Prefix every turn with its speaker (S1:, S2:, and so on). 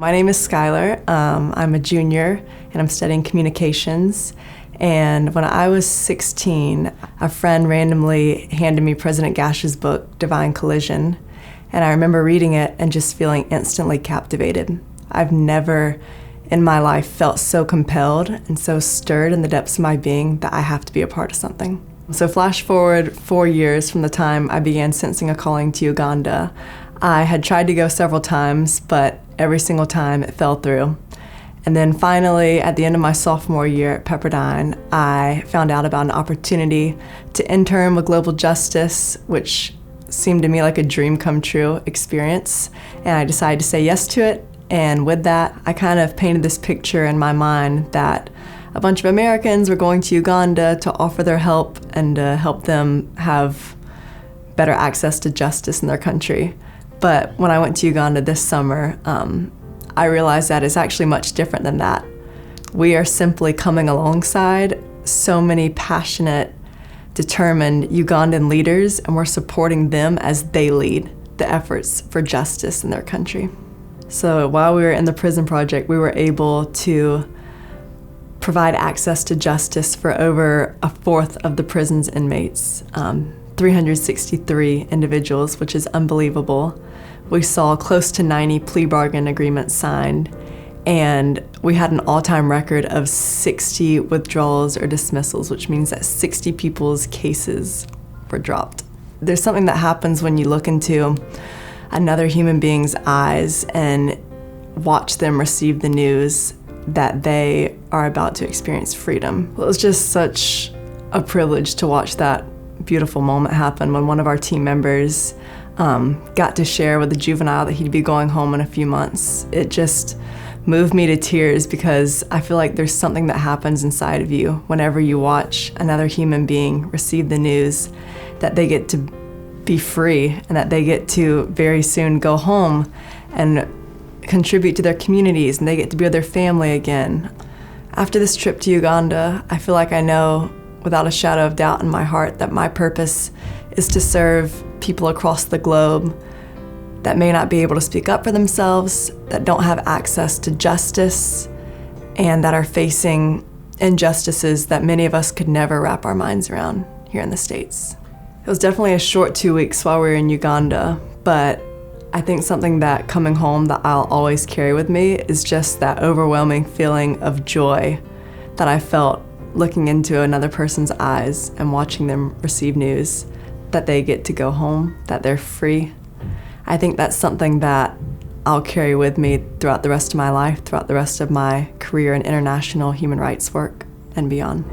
S1: My name is Skylar. I'm a junior and I'm studying communications. And when I was 16, a friend randomly handed me President Gash's book, Divine Collision. And I remember reading it and just feeling instantly captivated. I've never in my life felt so compelled and so stirred in the depths of my being that I have to be a part of something. So flash forward 4 years from the time I began sensing a calling to Uganda. I had tried to go several times, but every single time it fell through. And then finally, at the end of my sophomore year at Pepperdine, I found out about an opportunity to intern with Global Justice, which seemed to me like a dream come true experience. And I decided to say yes to it. And with that, I kind of painted this picture in my mind that a bunch of Americans were going to Uganda to offer their help and to help them have better access to justice in their country. But when I went to Uganda this summer, I realized that it's actually much different than that. We are simply coming alongside so many passionate, determined Ugandan leaders, and we're supporting them as they lead the efforts for justice in their country. So while we were in the prison project, we were able to provide access to justice for over a fourth of the prison's inmates, 363 individuals, which is unbelievable. We saw close to 90 plea bargain agreements signed, and we had an all-time record of 60 withdrawals or dismissals, which means that 60 people's cases were dropped. There's something that happens when you look into another human being's eyes and watch them receive the news that they are about to experience freedom. It was just such a privilege to watch that beautiful moment happen when one of our team members got to share with the juvenile that he'd be going home in a few months. It just moved me to tears because I feel like there's something that happens inside of you whenever you watch another human being receive the news that they get to be free and that they get to very soon go home and contribute to their communities and they get to be with their family again. After this trip to Uganda, I feel like I know without a shadow of doubt in my heart that my purpose is to serve people across the globe that may not be able to speak up for themselves, that don't have access to justice, and that are facing injustices that many of us could never wrap our minds around here in the States. It was definitely a short 2 weeks while we were in Uganda, but I think something that coming home that I'll always carry with me is just that overwhelming feeling of joy that I felt looking into another person's eyes and watching them receive news that they get to go home, that they're free. I think that's something that I'll carry with me throughout the rest of my life, throughout the rest of my career in international human rights work and beyond.